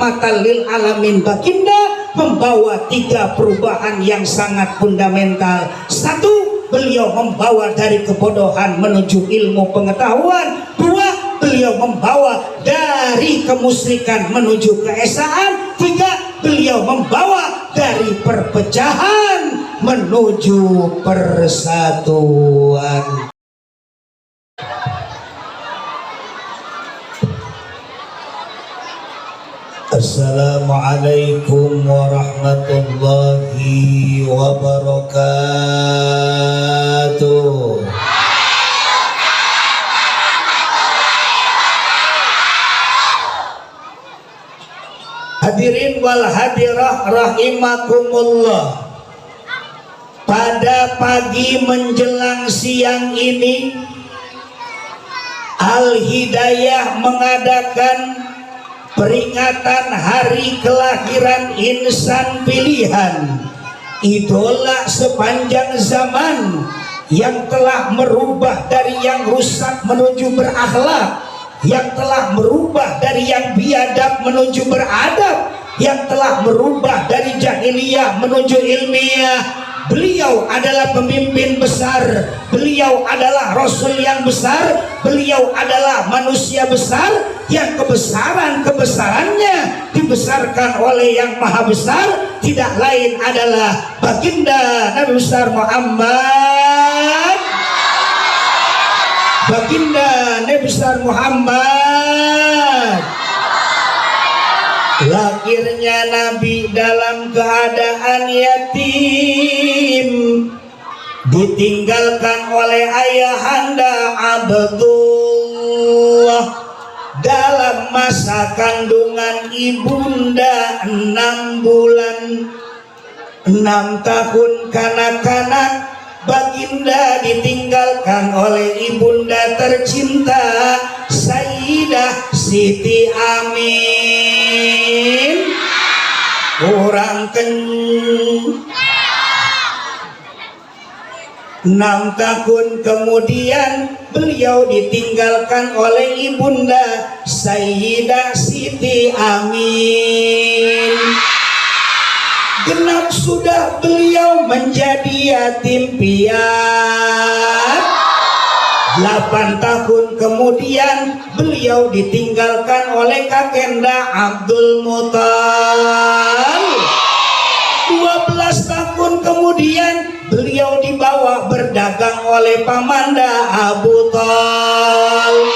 rahmatan lil alamin. Baginda membawa 3 perubahan yang sangat fundamental. 1, beliau membawa dari kebodohan menuju ilmu pengetahuan. 2, beliau membawa dari kemusyrikan menuju keesaan. 3, beliau membawa dari perpecahan menuju persatuan. Assalamualaikum warahmatullahi wabarakatuh. Hadirin wal hadirah rahimakumullah. Pada pagi menjelang siang ini, Al-Hidayah mengadakan peringatan hari kelahiran insan pilihan, idola sepanjang zaman yang telah merubah dari yang rusak menuju berakhlak, yang telah merubah dari yang biadab menuju beradab, yang telah merubah dari jahiliyah menuju ilmiah. Beliau adalah pemimpin besar, beliau adalah rasul yang besar, beliau adalah manusia besar yang kebesarannya dibesarkan oleh yang maha besar, tidak lain adalah baginda Nabi besar Muhammad. Baginda Nabi besar Muhammad. Lahirnya Nabi dalam keadaan yatim, ditinggalkan oleh ayahanda Abdullah dalam masa kandungan ibunda 6 bulan. 6 tahun kanak-kanak baginda ditinggalkan oleh ibunda tercinta Sayyidah Siti Amin. Kurang 6 tahun kemudian beliau ditinggalkan oleh ibunda Sayyidah Siti Amin. Genap sudah beliau menjadi yatim piatu. 8 tahun kemudian beliau ditinggalkan oleh kakenda Abdul Muttalib. 12 tahun kemudian beliau dibawa berdagang oleh pamanda Abu Thalib.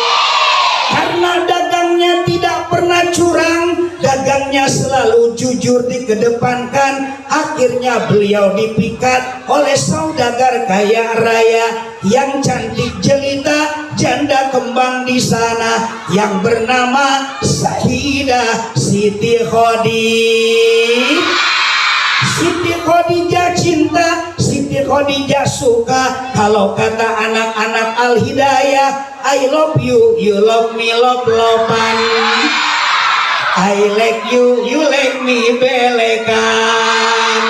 Karena dagangnya tidak pernah curang, dagangnya selalu jujur dikedepankan, akhirnya beliau dipikat oleh saudagar kaya raya yang cantik jelita, janda kembang di sana yang bernama Sayyidah Siti Khadijah. Siti Khadijah cinta, Siti Khadijah suka. Kalau kata anak-anak Al-Hidayah, I love you, you love me, love-lovan. I like you, you like me, belekan.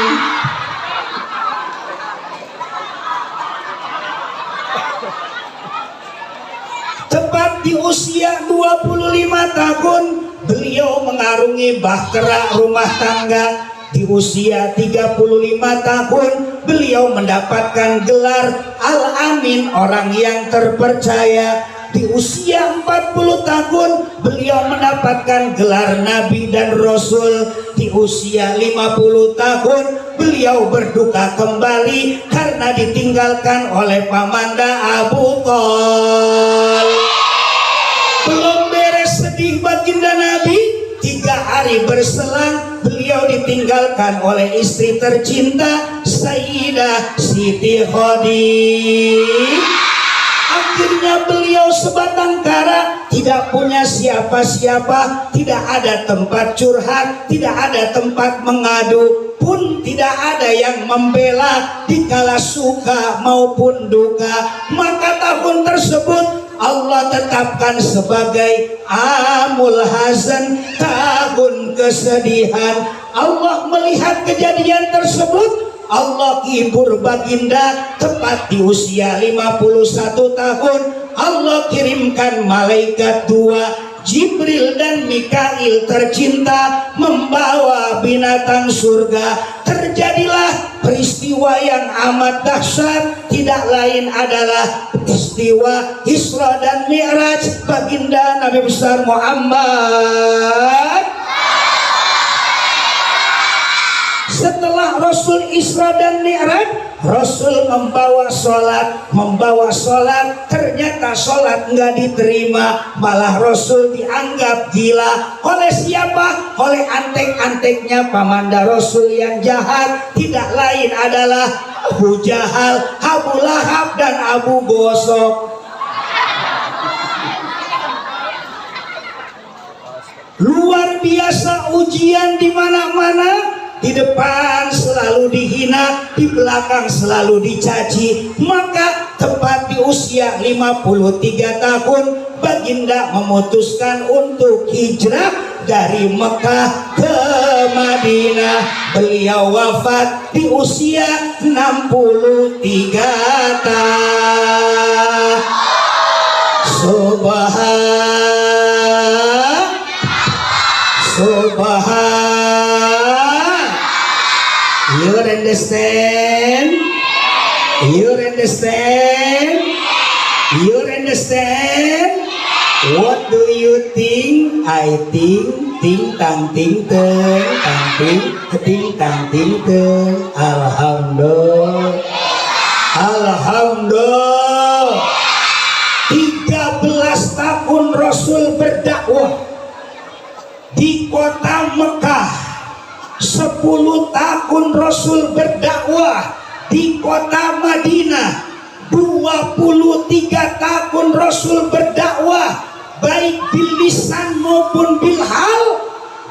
Tepat di usia 25 tahun, beliau mengarungi bahtera rumah tangga. Di usia 35 tahun beliau mendapatkan gelar Al-Amin, orang yang terpercaya. Di usia 40 tahun beliau mendapatkan gelar Nabi dan Rasul. Di usia 50 tahun beliau berduka kembali karena ditinggalkan oleh pamanda Abu Thalib. Belum beres sedih baginda Nabi, 3 hari berselang beliau ditinggalkan oleh istri tercinta Sayyidah Siti Khadijah. Akhirnya beliau sebatang kara, tidak punya siapa-siapa, tidak ada tempat curhat, tidak ada tempat mengadu, pun tidak ada yang membela dikala suka maupun duka. Maka tahun tersebut Allah tetapkan sebagai amul hazan, tahun kesedihan. Allah melihat kejadian tersebut, Allah hibur baginda. Tepat di usia 51 tahun Allah kirimkan malaikat 2 Jibril dan Mikail tercinta membawa binatang surga. Terjadilah peristiwa yang amat dahsyat, tidak lain adalah peristiwa Isra dan Mi'raj baginda Nabi besar Muhammad. Setelah Rasul Isra dan Mi'raj, Rasul membawa sholat, ternyata sholat nggak diterima, malah Rasul dianggap gila. Oleh siapa? Oleh antek-anteknya pamanda Rasul yang jahat, tidak lain adalah Abu Jahal, Abu Lahab, dan Abu Gosok. Luar biasa ujian di mana-mana. Di depan selalu dihina, di belakang selalu dicaci. Maka tepat di usia 53 tahun baginda memutuskan untuk hijrah dari Mekah ke Madinah. Beliau wafat di usia 63 tahun. Subhan. You understand? You understand? You understand? What do you think? I think, ting tang ting teng, tang ting tang ting teng. Alhamdulillah. Alhamdulillah. 13 tahun Rasul berdakwah di kota Mekah. 10 tahun Rasul berdakwah di kota Madinah. 23 tahun Rasul berdakwah baik bil lisan maupun bil hal.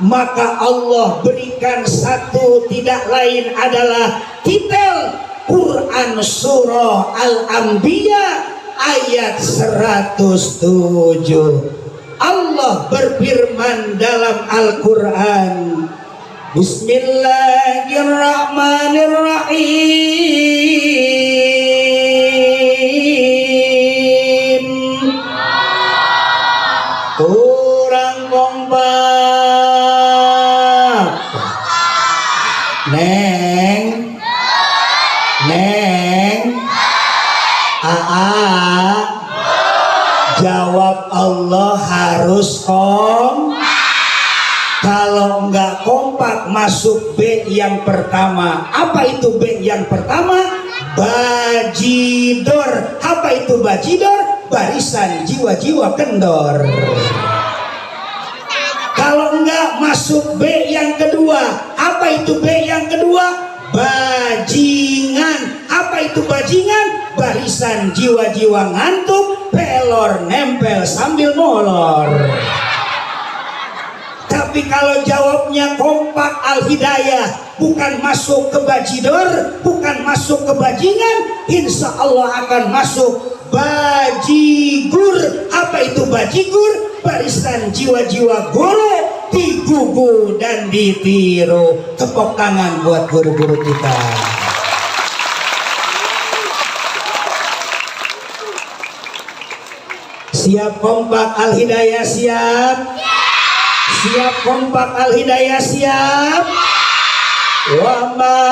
Maka Allah berikan satu, tidak lain adalah titel Quran Surah Al-Anbiya ayat 107. Allah berfirman dalam Al-Quran, Bismillahirrahmanirrahim. Kurang kompak. Neng jawab Allah harus kalau enggak kompak masuk B yang pertama. Apa itu B yang pertama? Bajidor. Apa itu bajidor? Barisan jiwa-jiwa kendor. Kalau enggak masuk B yang kedua. Apa itu B yang kedua? Bajingan. Apa itu bajingan? Barisan jiwa-jiwa ngantuk, pelor nempel sambil molor. Tapi kalau jawabnya kompak Al-Hidayah, bukan masuk ke bajidor, bukan masuk ke bajingan, insya Allah akan masuk bajigur. Apa itu bajigur? Barisan jiwa-jiwa guru digugu dan ditiru. Tepuk tangan buat guru-guru kita. Siap kompak Al-Hidayah, siap? Siap kompak Al-Hidayah, siap? Wa ma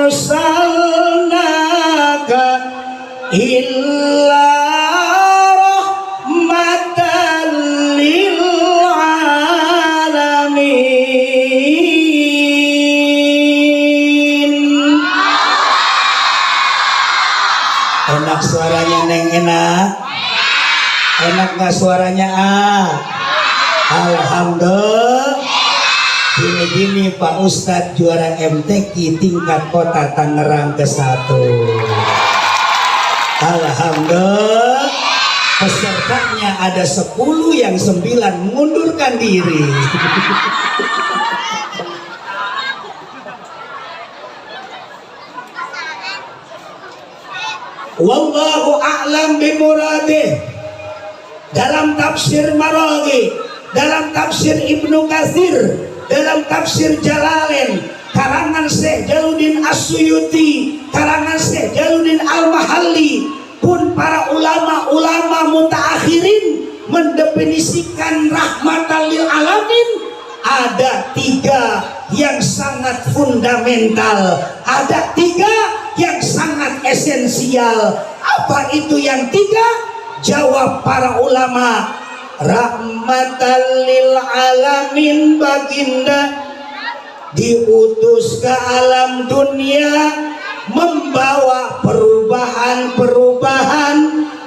arsalnaka illa rahmatan lil alamin. Enak suaranya Neng, enak? Enak gak suaranya Alhamdulillah. Gini-gini Pak Ustadz juara MTQ tingkat kota Tangerang ke-1. Alhamdulillah. Pesertanya ada 10, yang 9 mengundurkan diri. Wallahu a'lam bimuradih. Dalam tafsir Maraghi, dalam tafsir Ibnu Katsir, dalam tafsir Jalalain, karangan Syekh Jaluddin As-Suyuti, karangan Syekh Jaluddin Al-Mahalli, pun para ulama mutaakhirin mendefinisikan rahmatan lil alamin, ada 3 yang sangat fundamental, ada 3 yang sangat esensial. Apa itu yang 3? Jawab para ulama, rahmatan lil alamin baginda diutus ke alam dunia, membawa perubahan-perubahan,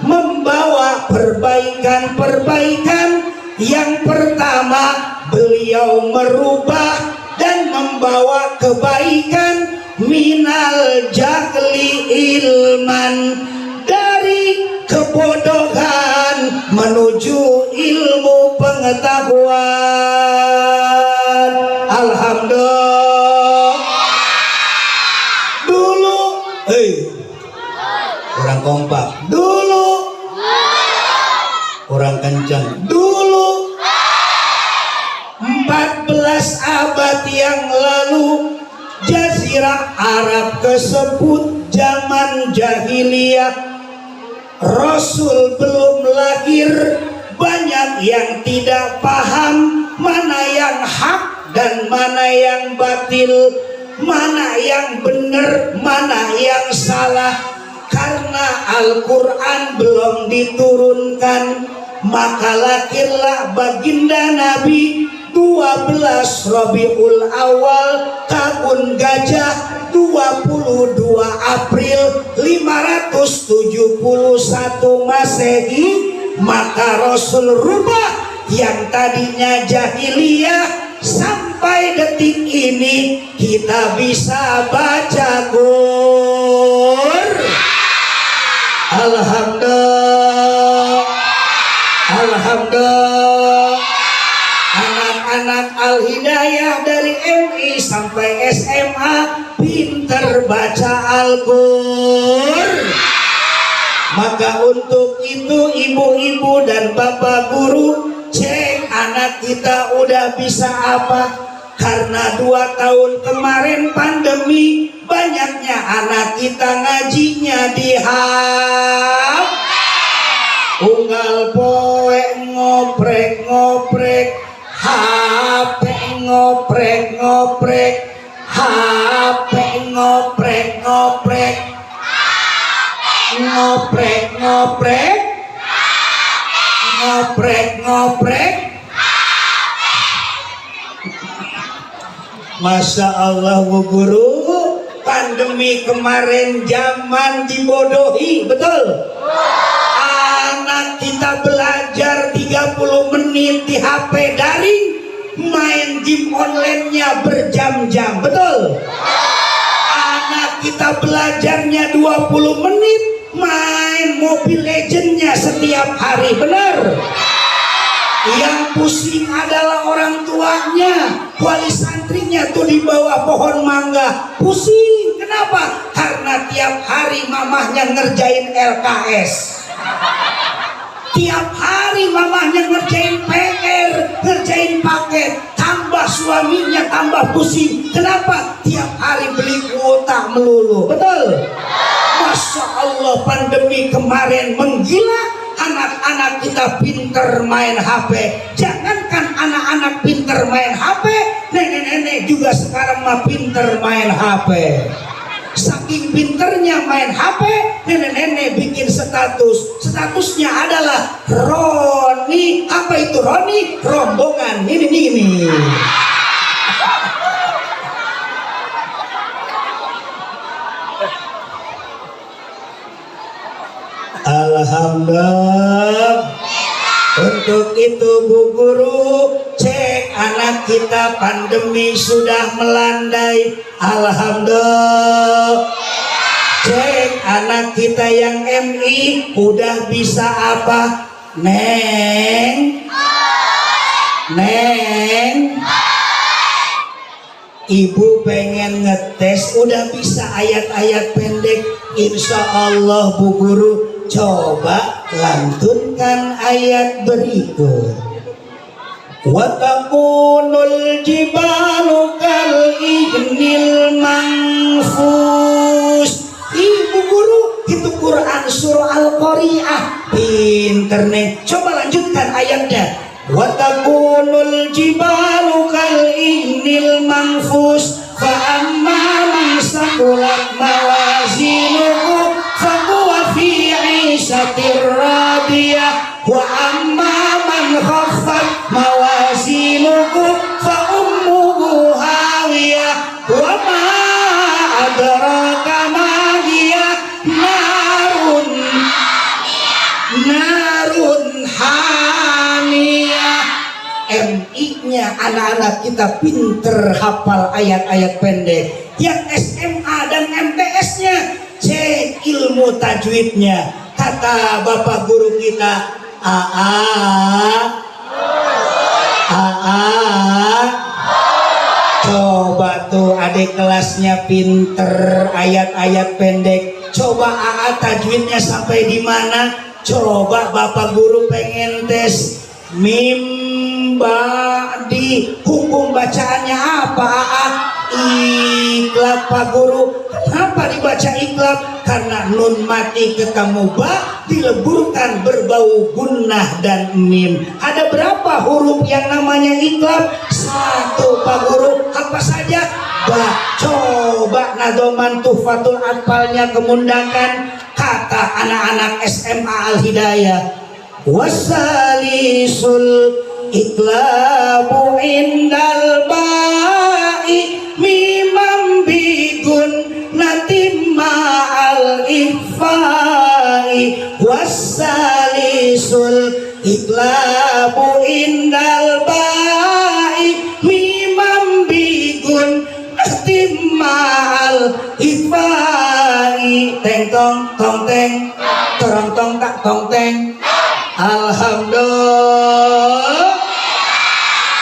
membawa perbaikan-perbaikan. Yang pertama, beliau merubah dan membawa kebaikan, minal jahli ilman, dari kebodohan menuju ilmu pengetahuan. Alhamdulillah. Dulu kurang kompak. Dulu kurang kencang. Dulu 14 abad yang lalu, Jazirah Arab kesebut zaman jahiliyah. Rasul belum lahir, banyak yang tidak paham mana yang hak dan mana yang batil, mana yang benar, mana yang salah. Karena Al-Quran belum diturunkan, maka lahirlah baginda Nabi 12 Rabiul Awal tahun gajah 22 April 571 Masehi. Maka Rasul rubah yang tadinya jahiliyah, sampai detik ini kita bisa baca Qur'an. Alhamdulillah. Alhamdulillah. Anak-anak Al-Hidayah dari MI sampai SMA pinter baca Al-Qur'an. Maka untuk itu ibu-ibu dan bapak guru, cek anak kita udah bisa apa. Karena 2 tahun kemarin pandemi, banyaknya anak kita ngajinya di HP. Unggal poe ngoprek-ngoprek, HP ngoprek-ngoprek, HP ngoprek-ngoprek, ngoprek-ngoprek, ngoprek-ngoprek. Masya Allah Bu Guru, pandemi kemarin zaman dibodohi, betul? Anak kita belajar 30 menit di HP daring, main game online-nya berjam-jam, betul? Anak kita belajarnya 20 menit, main Mobile Legends-nya setiap hari, benar? Yang pusing adalah orang tuanya, wali santrinya tuh di bawah pohon mangga, pusing. Kenapa? Karena tiap hari mamahnya ngerjain LKS, tiap hari mamahnya ngerjain PR, ngerjain paket, tambah suaminya tambah pusing. Kenapa? Tiap hari beli kuota melulu, betul? Masya Allah, pandemi kemarin menggila. Anak-anak kita pinter main HP. Jangankan anak-anak pinter main HP, nenek-nenek juga sekarang mah pinter main HP. Saking pinternya main HP, nenek-nenek bikin statusnya adalah Roni. Apa itu Roni? Rombongan ini. Alhamdulillah. Untuk itu Bu Guru, cek anak kita pandemi sudah melandai. Alhamdulillah. Cek anak kita yang MI udah bisa apa? Neng, Ibu pengen ngetes, udah bisa ayat-ayat pendek. Insya Allah Bu Guru, coba lantunkan ayat berikut. Wa takunul jibalu kal ihnil manfus. Ibu Guru, itu Quran surah pinter nih. Coba lanjutkan ayatnya. Wa takunul jibalu kal ihnil manfus fa amma man saqulat mawazinuhu fa huwa fi 'ishatir radiyah wa amma man khaffat mawazinuhu fa ummuhu hawiyah wa ma adraka ma hiya narun hamiyah. MI-nya anak-anak kita pinter hafal ayat-ayat pendek. Yang SMA dan MTS-nya cek ilmu tajwidnya. Kata bapak guru kita, coba tuh adik kelasnya pinter ayat-ayat pendek. Coba tajwidnya sampai di mana? Coba bapak guru pengen tes. Di hukum bacaannya apa? Iklab pak guru. Kenapa dibaca iklab? Karena nun mati ketemu ba dileburkan berbau gunnah dan mim. Ada berapa huruf yang namanya iklab? 1 pak guru. Apa saja? Ba. Coba nadoman tuhfatul atfalnya kemundakan. Kata anak-anak SMA Al Hidayah, wasalisul iklabu indal ba'i mimam bigun natimma al ifai wasalisul iklabu indal ba'i mimam bigun natimma al ifai teng tong tong teng torong tong tak tong teng. Alhamdulillah,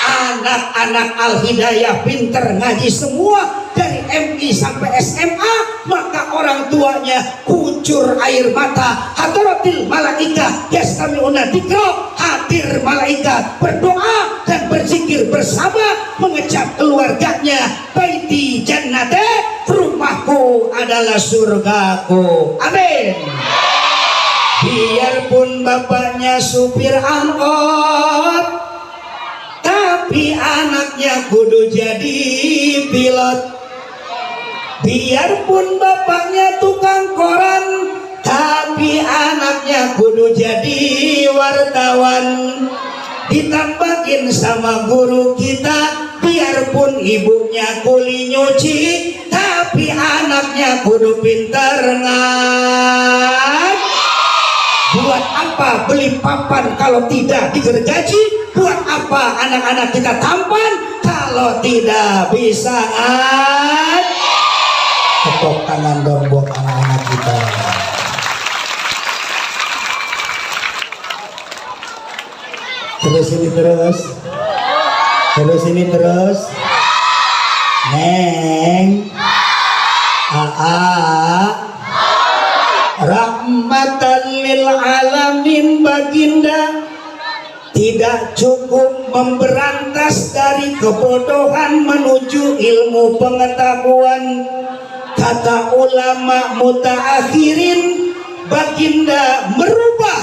anak-anak Al Hidayah pinter ngaji semua dari MI sampai SMA. Maka orang tuanya kucur air mata. Hadratil malaikah yastami'una dzikra, hadir malaikat berdoa dan berzikir bersama, mengecap keluarganya. Baiti jannate, rumahku adalah surgaku. Amin. Biarpun bapaknya supir angkot, tapi anaknya kudu jadi pilot. Biarpun bapaknya tukang koran, tapi anaknya kudu jadi wartawan. Ditambahin sama guru kita, biarpun ibunya kuli nyuci, tapi anaknya kudu pintar Buat apa beli papan kalau tidak digergaji? Buat apa anak-anak kita tampan kalau tidak bisa tepuk tangan dong buat anak-anak kita. Terus ini terus. Terus ini terus. Neng. Rahmatan lil alamin baginda tidak cukup memberantas dari kebodohan menuju ilmu pengetahuan. Kata ulama mutaakhirin, baginda merubah,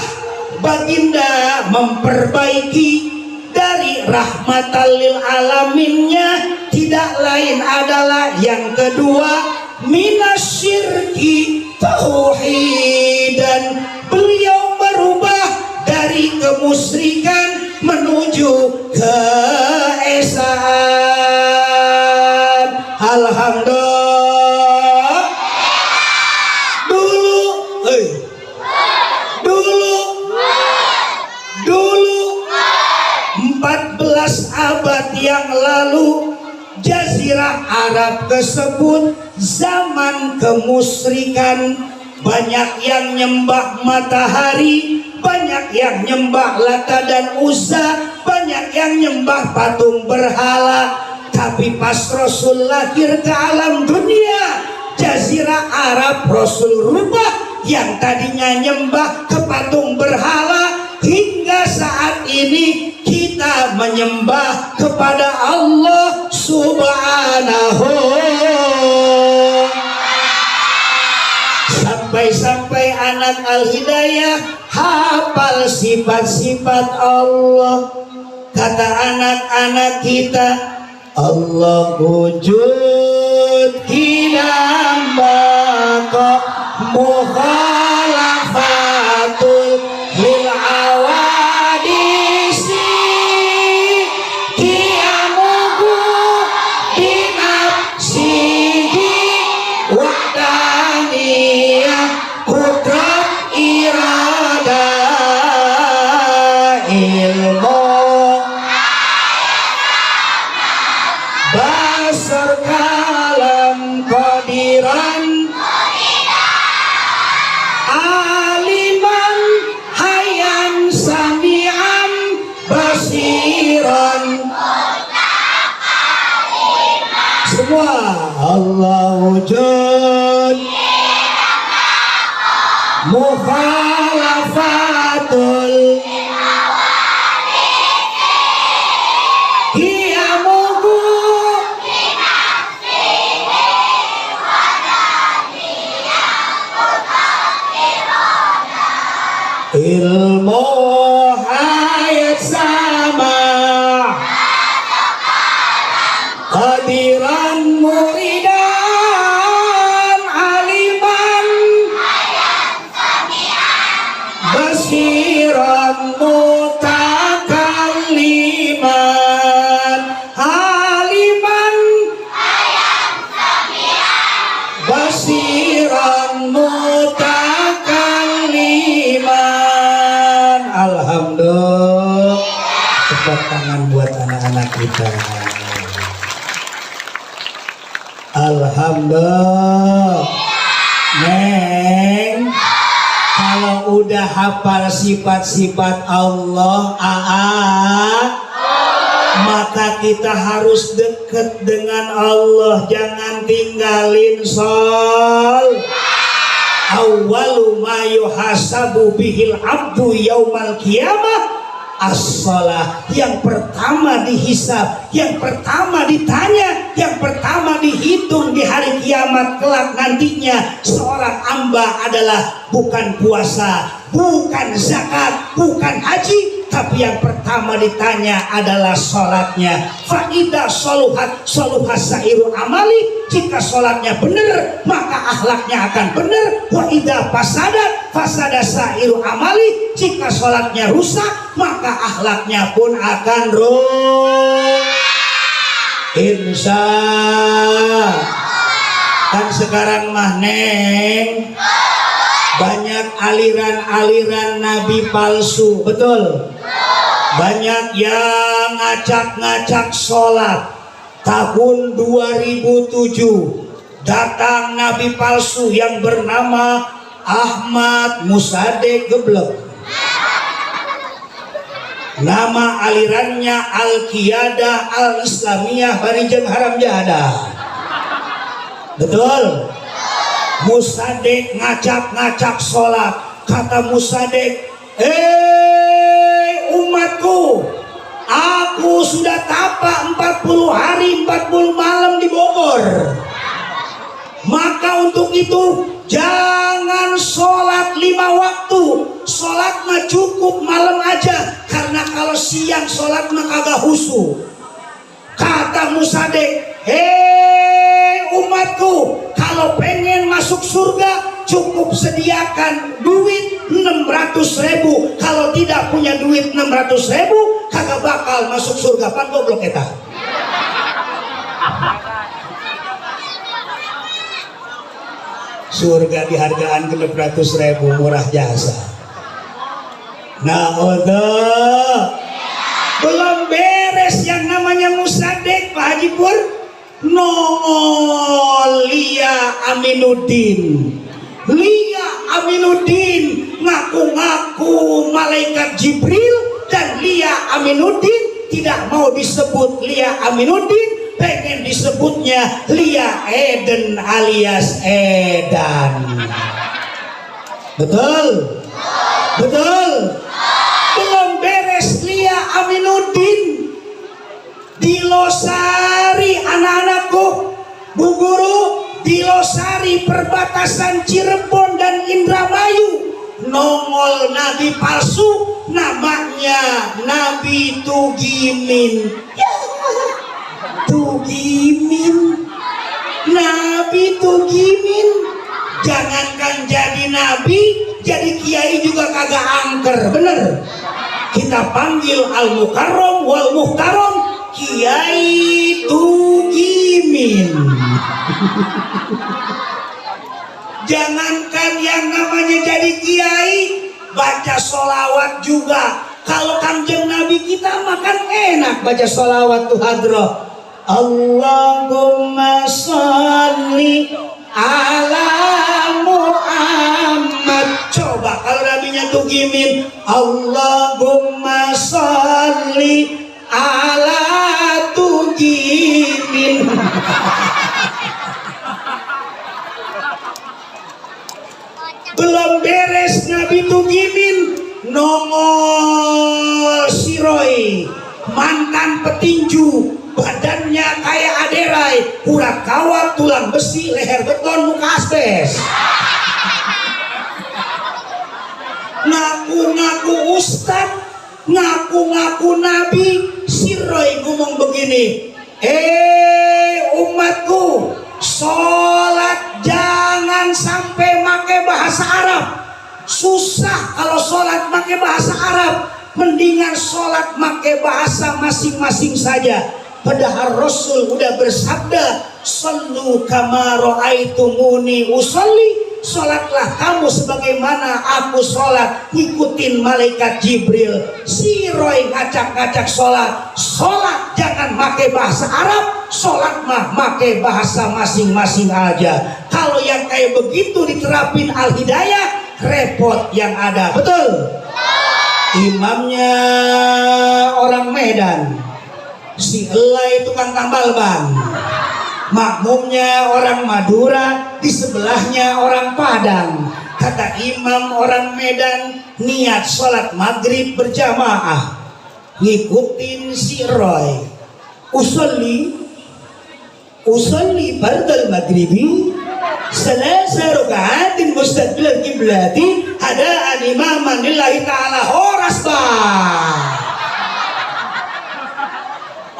baginda memperbaiki. Dari rahmatan lil alaminnya tidak lain adalah yang kedua, minasyirki tauhidan. Beliau berubah dari kemusyrikan menuju keesaan. Alhamdulillah. Dulu 14 abad yang lalu Jazirah Arab tersebut zaman kemusyrikan. Banyak yang nyembah matahari, banyak yang nyembah Lata dan Uzza, banyak yang nyembah patung berhala. Tapi pas Rasul lahir ke alam dunia, Jazirah Arab Rasul rubah. Yang tadinya nyembah ke patung berhala, hingga saat ini kita menyembah kepada Allah Subhanahu. Sampai sampai anak al-hidayah hafal sifat-sifat Allah. Kata anak-anak kita, Allah wujud hinam baka mukhalafatul lil awadisi kiamuhu binafsihi wahdaniyah kudrat irada ilmu basar kalam qadiran aliman hayan sami'an basiran. Semua Allah wujud mukhalafatul kiamuhu ilmu hayat sama qadiran muridan aliman basiran mutakalliman aliman basiran mutakalliman. Alhamdulillah. Tepuk tangan buat anak-anak kita. Alhamdulillah. Neng, kalau udah hafal sifat-sifat Allah, maka kita harus dekat dengan Allah, jangan tinggalin sol. Awwalu ma yuhasabu bihil abdu yaumal qiyamah as-shalah. Yang pertama dihisab, yang pertama ditanya, yang pertama dihitung di hari kiamat kelak nantinya seorang hamba adalah bukan puasa, bukan zakat, bukan haji, tapi yang pertama ditanya adalah sholatnya. Faidah soluhat soluhat sairu amali. Jika sholatnya benar maka akhlaknya akan benar. Waidah fasadat fasada sairu amali. Jika sholatnya rusak maka akhlaknya pun akan rusak. Insya kan sekarang mah neng banyak aliran-aliran nabi palsu, betul? Banyak yang ngacak-ngacak sholat. Tahun 2007 datang nabi palsu yang bernama Ahmad Musaddiq Geblek. Nama alirannya Al-Qiyadah Al-Islamiyah Barijeng Haram Jahadah. Betul? Musaddiq ngacak-ngacak sholat. Kata Musaddiq, umatku, aku sudah tapa 40 hari 40 malam di Bogor. Maka untuk itu jangan sholat 5 waktu. Sholat mah cukup malam aja, karena kalau siang sholat mah kagak khusyuk. Kata Musaddiq, umatku, kalau pengen masuk surga cukup sediakan duit 600.000. Kalau tidak punya duit 600.000 kagak bakal masuk surga. Pan goblok eta. Surga dihargaan 600.000, murah jasa. Nah, belum beres yang namanya Musaddiq, Pak Haji Pur. Lia Aminuddin. Lia Aminuddin ngaku-ngaku malaikat Jibril, dan Lia Aminuddin tidak mau disebut Lia Aminuddin, pengen disebutnya Lia Eden alias Edan. Betul? Betul? Belum beres Lia Aminuddin di Losari, anak-anakku, Bu Guru, di Losari perbatasan Cirebon dan Indramayu nongol nabi palsu namanya Nabi Tugimin. Ya, Tugimin, Nabi Tugimin. Jangankan jadi nabi, jadi kiai juga kagak angker, bener. Kita panggil Al-Mukarram wal Muhtaram Kiai Tugimin. Jangankan yang namanya jadi kiai, baca sholawat juga. Kalau Kanjeng Nabi kita makan enak baca sholawat tuh hadroh. Allahumma sholli ala Muhammad. Coba kalau nabinya Tugimin, Allahumma sholli ala Tugimin. Belum beres Nabi Tugimin nongol Siroy, mantan petinju, badannya kayak aderai, urat kawat, tulang besi, leher beton, muka asbes. Ngaku-ngaku ustad, ngaku-ngaku nabi. Siroy ngomong begini, umatku, sholat jangan sampai pakai bahasa Arab. Susah kalau sholat pakai bahasa Arab. Mendingan sholat pakai bahasa masing-masing saja. Padahal Rasul udah bersabda, "Shallu kama ra'aitumuni usolli." Sholatlah kamu sebagaimana aku sholat, ngikutin malaikat Jibril. Si Roy ngacak-ngacak sholat. Sholat jangan pakai bahasa Arab, sholat mah pakai bahasa masing-masing aja. Kalau yang kayak begitu diterapin Al-Hidayah, repot yang ada. Betul? Imamnya orang Medan, si Elai tukang tambal ban. Makmumnya orang Madura, di sebelahnya orang Padang. Kata imam orang Medan, niat sholat maghrib berjamaah, ngikutin si Roy. Usolli bardal maghribi salasa rakaatin mustaqbilal qiblati hadaan imaman lillahi ta'ala horasba.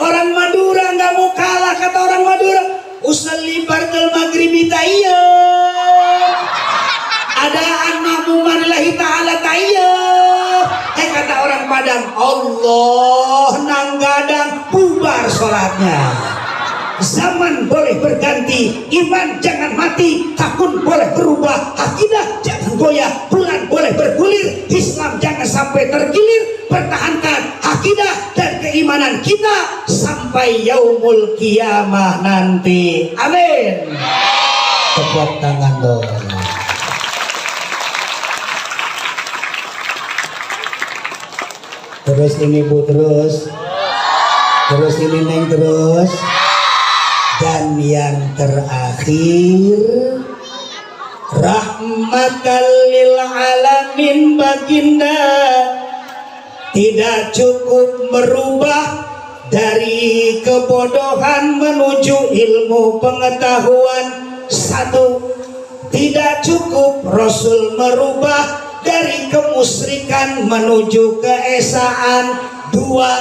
Orang Madura nggak mau kalah, kata orang Madura. Usolli bardal maghribi tayya adaan makmuman lillahi ta'ala tayya. Kata orang Padang, Allah nanggadang, bubar sholatnya. Zaman boleh berganti, iman jangan mati, takun boleh berubah, akidah jangan goyah, bulan boleh bergulir, Islam jangan sampai tergilir. Pertahankan akidah dan keimanan kita sampai yaumul kiamah nanti. Amin. Tepuk tangan dong. Terus ini Bu, terus ini Neng, terus. Dan yang terakhir, rahmatan lil alamin baginda tidak cukup merubah dari kebodohan menuju ilmu pengetahuan. Satu, tidak cukup Rasul merubah dari kemusyrikan menuju keesaan. Dua,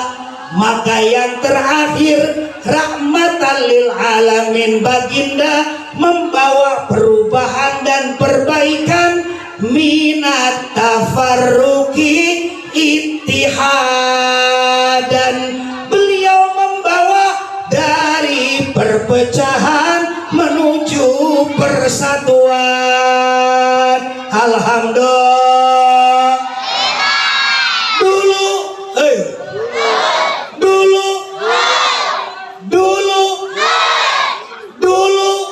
maka yang terakhir, rahmatan lil alamin baginda membawa perubahan dan perbaikan. Minat tafarruqi ittihadan, beliau membawa dari perpecahan menuju persatuan. Alhamdulillah. Dulu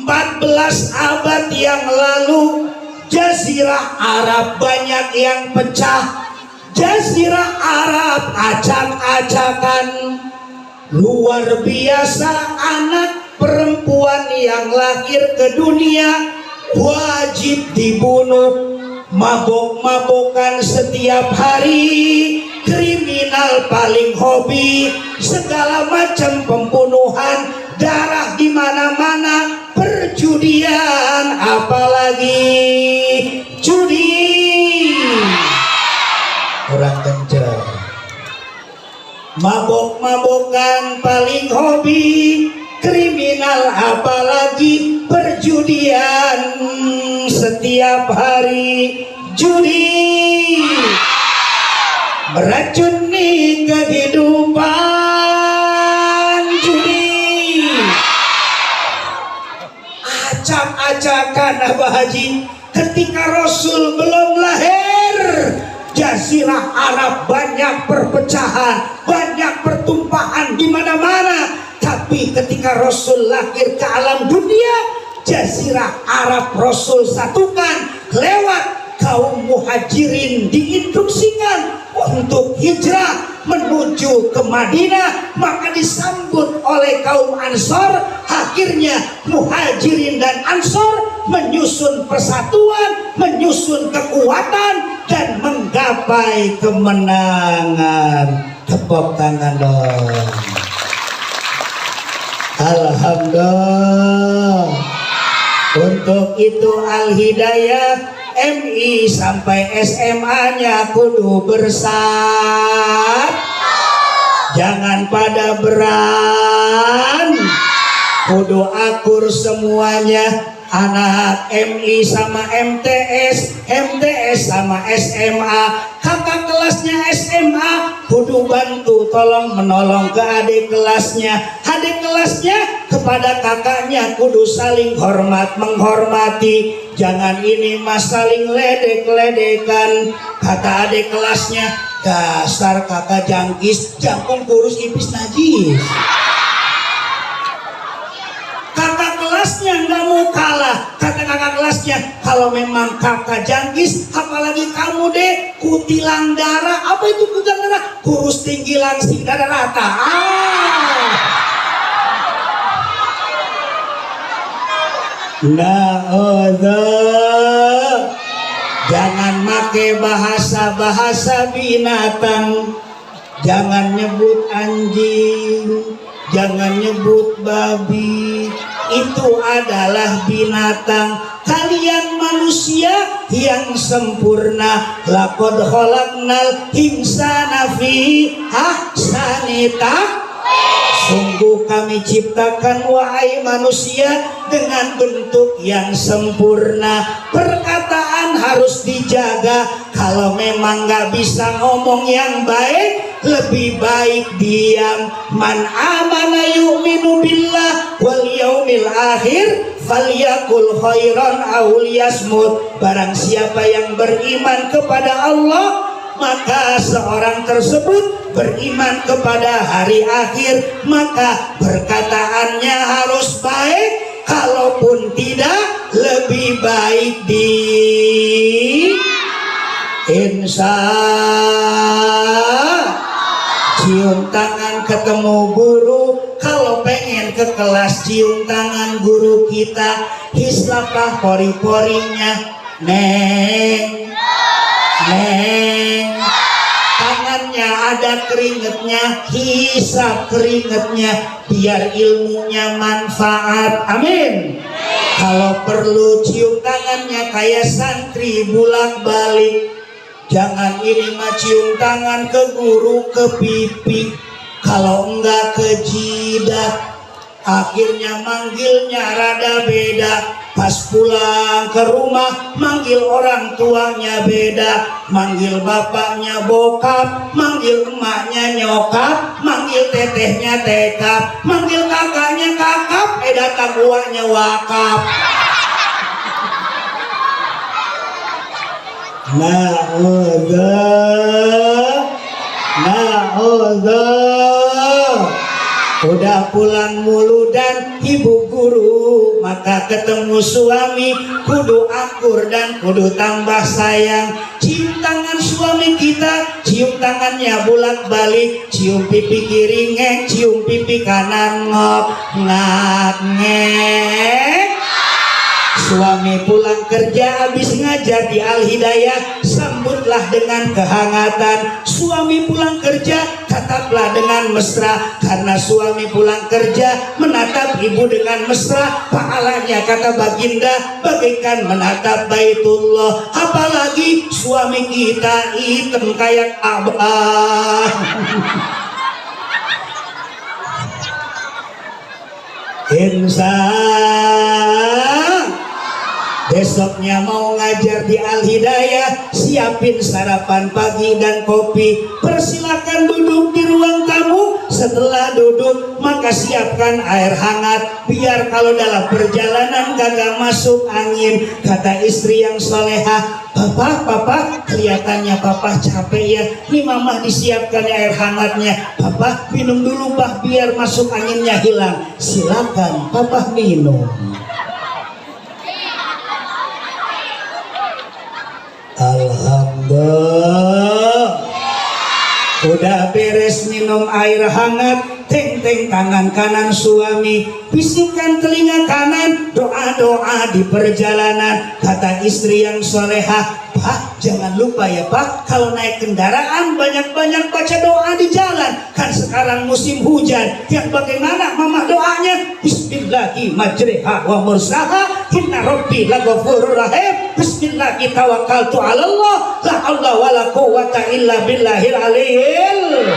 14 abad yang lalu, Jazirah Arab banyak yang pecah. Jazirah Arab acak-acakan. Luar biasa, anak perempuan yang lahir ke dunia wajib dibunuh. Mabok-mabokan setiap hari, kriminal paling hobi, segala macam pembunuhan, darah di mana-mana. perjudian, apalagi judi. Orang kenceng. Mabok-mabokan paling hobi, kriminal apalagi perjudian, setiap hari judi meracuni kehidupan. Judi acak-acakan Abah Haji ketika Rasul belum lahir. Jazirah Arab banyak perpecahan, banyak pertumpahan di mana-mana. Tapi ketika Rasul lahir ke alam dunia, Jazirah Arab Rasul satukan lewat kaum muhajirin, diinstruksikan untuk hijrah menuju ke Madinah, maka disambut oleh kaum Ansor. Akhirnya muhajirin dan Ansor menyusun persatuan, menyusun kekuatan dan menggapai kemenangan. Tepuk tangan dong. Alhamdulillah. Untuk itu Al-Hidayah MI sampai SMA-nya kudu bersat. Jangan pada beran, kudu akur semuanya. Anak MI sama MTS, MTS sama SMA, kakak kelasnya SMA kudu bantu tolong menolong ke adik kelasnya, adik kelasnya kepada kakaknya kudu saling hormat menghormati. Jangan ini mas saling ledek-ledekan. Kata adik kelasnya, dasar kakak jangkis, jangkung kurus ipis najis. Kakak kelasnya nggak mau kalah. Kata kakak kelasnya, kalau memang kakak jangkis, apalagi kamu deh kutilang darah. Apa itu kutilang darah? Kurus tinggi langsing dada rata. Jangan make bahasa-bahasa binatang. Jangan nyebut anjing, jangan nyebut babi, itu adalah binatang. Kalian manusia yang sempurna. Laqad khalaqnal insana fi ahsani taqwim. Sungguh kami ciptakan wahai manusia dengan bentuk yang sempurna. Perkataan harus dijaga. Kalau memang gak bisa ngomong yang baik, lebih baik diam. Man amana yu'minu billah wal yaumil akhir falyakul khairan aw liyasmut. Barang siapa yang beriman kepada Allah, maka seorang tersebut beriman kepada hari akhir, maka perkataannya harus baik. Kalaupun tidak, lebih baik di insya. Cium tangan ketemu guru. Kalau pengen ke kelas cium tangan guru kita. Hislapah pori-porinya. Neng, neng. Tangannya ada keringetnya, hisap keringetnya biar ilmunya manfaat. Amin. Kalau perlu cium tangannya kayak santri bulak balik. Jangan ini mah cium tangan ke guru ke pipi, kalau enggak ke jidat. Akhirnya manggilnya rada beda. Pas pulang ke rumah manggil orang tuanya beda. Manggil bapaknya bokap, manggil emaknya nyokap, manggil tetehnya tekap, manggil kakaknya kakap, datang uaknya wakap. Udah pulang mulu dan ibu guru, maka ketemu suami kudu akur dan kudu tambah sayang. Cium tangan suami kita, cium tangannya bolak balik. Cium pipi kiri ngek, cium pipi kanan ngok, ngak ngek. Suami pulang kerja habis ngajar di Al-Hidayah, sambut sambutlah dengan kehangatan. Suami pulang kerja, tataplah dengan mesra, karena suami pulang kerja menatap ibu dengan mesra, pahalanya kata baginda bagaikan menatap Baitullah. Apalagi suami kita hitam kayak abah. Insya besoknya mau ngajar di Al-Hidayah, siapin sarapan pagi dan kopi. Persilakan duduk di ruang tamu. Setelah duduk maka siapkan air hangat, biar kalau dalam perjalanan kagak masuk angin. Kata istri yang soleha, Papa, kelihatannya Papa capek ya. Nih Mama disiapkan air hangatnya. Papa minum dulu Pak, biar masuk anginnya hilang. Silakan Papa minum. Alhamdulillah, udah beres minum air hangat, teng-teng tangan kanan suami, bisikan telinga kanan, doa-doa di perjalanan. Kata istri yang soleha, Pak, jangan lupa ya Pak, kalau naik kendaraan banyak-banyak baca doa di jalan. Kan sekarang musim hujan, yang bagaimana Mama doanya? Bismillahi majriha wa mursaha, inna rabbi laghafurur rahim, bismillahi tawakkaltu ala Allah, la haula wala quwwata illa billahil aliyil.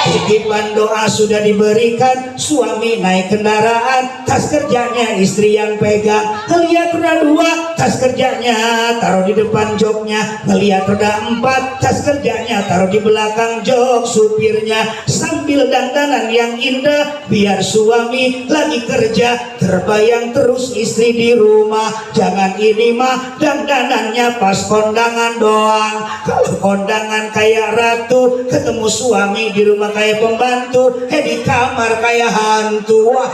Titipan doa sudah diberikan, suami naik kendaraan, tas kerjanya istri yang pegang. Ngeliat roda 2, tas kerjanya taruh di depan joknya. Ngeliat roda 4, tas kerjanya taruh di belakang jok supirnya. Sambil dandanan yang indah, biar suami lagi kerja, terbayang terus istri di rumah. Jangan ini mah dandanannya pas kondangan doang. Kalau kondangan kayak ratu, ketemu suami di rumah kayak pembantu, di kamar kayak hantu. Wah.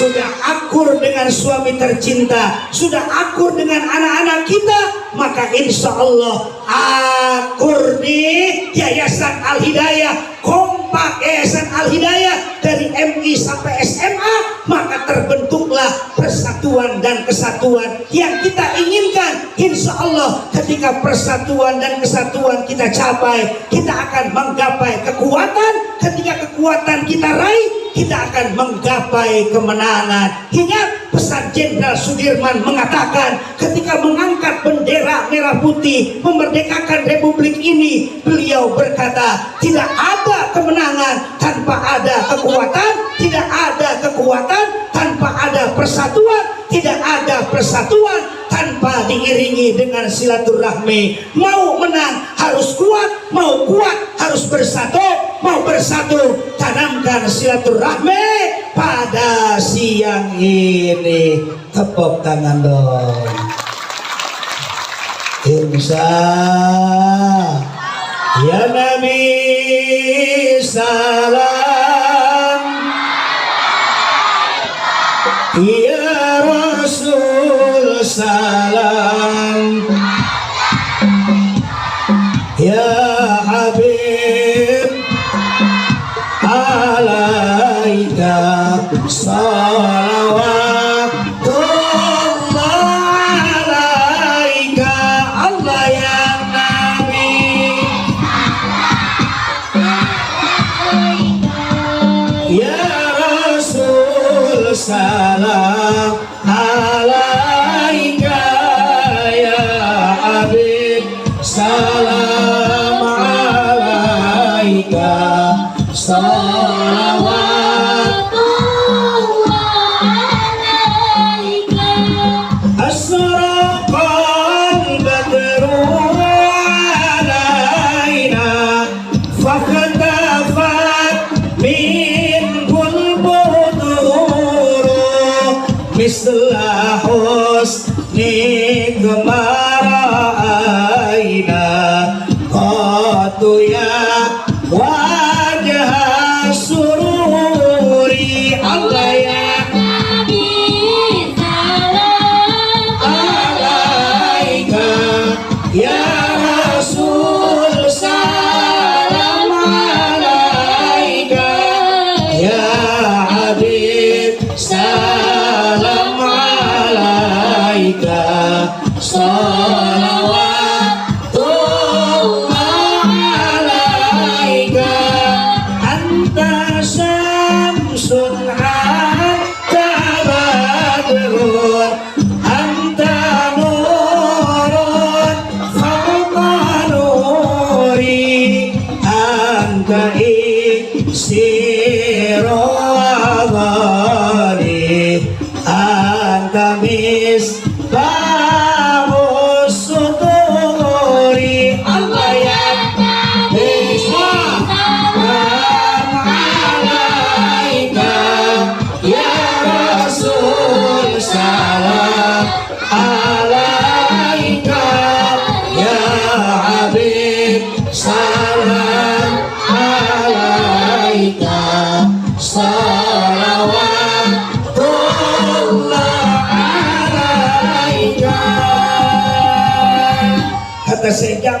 Sudah akur dengan suami tercinta, sudah akur dengan anak-anak kita, maka insya Allah akur di Yayasan Al-Hidayah, kompak Yayasan Al-Hidayah dari MI sampai SMA, maka terbentuklah persatuan dan kesatuan yang kita inginkan. Insya Allah ketika persatuan dan kesatuan kita capai, kita akan menggapai kekuatan. Ketika kekuatan kita raih, kita akan menggapai kemenangan. Ingat pesan Jenderal Sudirman mengatakan, ketika mengangkat bendera merah putih memerdekakan republik ini, beliau berkata, tidak ada kemenangan tanpa ada kekuatan, tidak ada kekuatan tanpa ada persatuan, tidak ada persatuan tanpa diiringi dengan silaturahmi. Mau menang harus kuat, mau kuat harus bersatu, mau bersatu tanamkan silaturahmi. Pada siang ini tepuk tangan dong. Insya ya Nabi salam, ya Rasul salam, ya Habib alaika salawatullah alaika, Allah ya Nabi, ya Rasul salam alaika, ya Habib salam alaika, asraqal badru alaina fakhtafat minhul buduru misla husni kemaraina qatu ya wajah sururi, Allah ya Nabi salam alaika, ya Rasul salam alaika.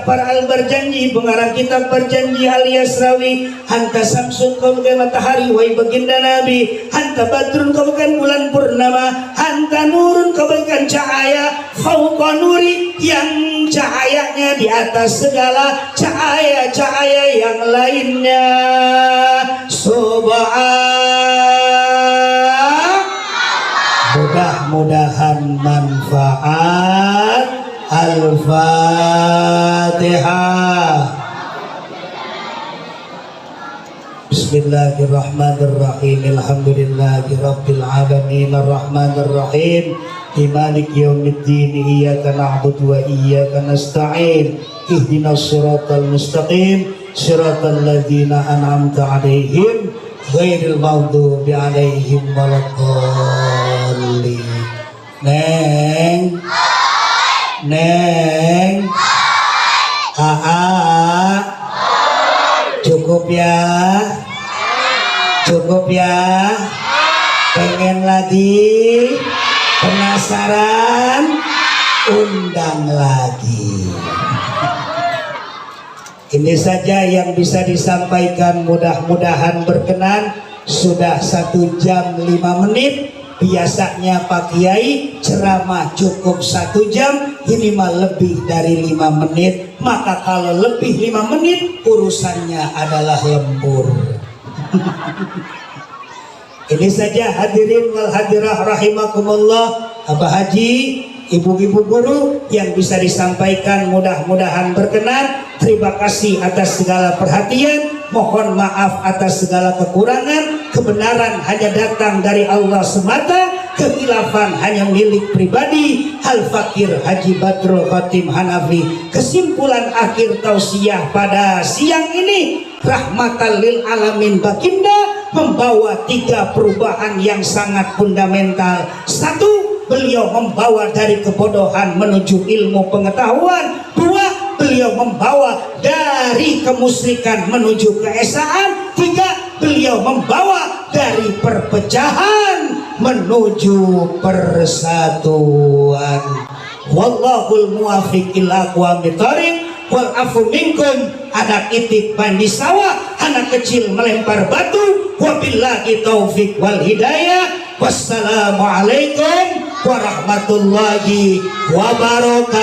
Ja'far al-Barjanji pengarang kitab Barjanji alias Rawi, hanta Samsun kau bukan matahari wahai baginda Nabi, hanta Badrun kau bukan bulan purnama, hanta Nurun kau bukan cahaya fauqa nuri yang cahayanya di atas segala cahaya-cahaya yang lainnya. Mudah-mudahan manfaat. Al-Fatihah. Bismillahirrahmanirrahim. Alhamdulillahi rabbil alamin arrahmanir rahim maliki yaumiddin iyyaka na'budu wa iyyaka nasta'in ihdinas siratal mustaqim siratal ladzina an'amta 'alaihim ghairil maghdubi 'alaihim waladdallin. Neng cukup ya, pengen lagi, penasaran, undang lagi. Ini saja yang bisa disampaikan, mudah-mudahan berkenan. Sudah 1 jam 5 menit. Biasanya Pak Kiai ceramah cukup 1 jam, ini mah lebih dari 5 menit. Maka kalau lebih 5 menit urusannya adalah lembur. Ini saja hadirin wal hadirah rahimakumullah, Abah Haji, ibu-ibu guru yang bisa disampaikan, mudah-mudahan berkenan. Terima kasih atas segala perhatian. Mohon maaf atas segala kekurangan. Kebenaran hanya datang dari Allah semata, kehilafan hanya milik pribadi. Al-Fakir Haji Badrul Khatim Hanafi. Kesimpulan akhir tausiah pada siang ini, rahmatan lil alamin baginda membawa 3 perubahan yang sangat fundamental. 1, beliau membawa dari kebodohan menuju ilmu pengetahuan. 2, beliau membawa dari kemusyrikan menuju keesaan. 3, beliau membawa dari perpecahan menuju persatuan. Wallahul muwafiq ila aqwamit thoriq wal afu minkum. Anak itik mandi sawah, anak kecil melempar batu. Wabillahi taufik wal hidayah. Wassalamualaikum warahmatullahi wabarakatuh.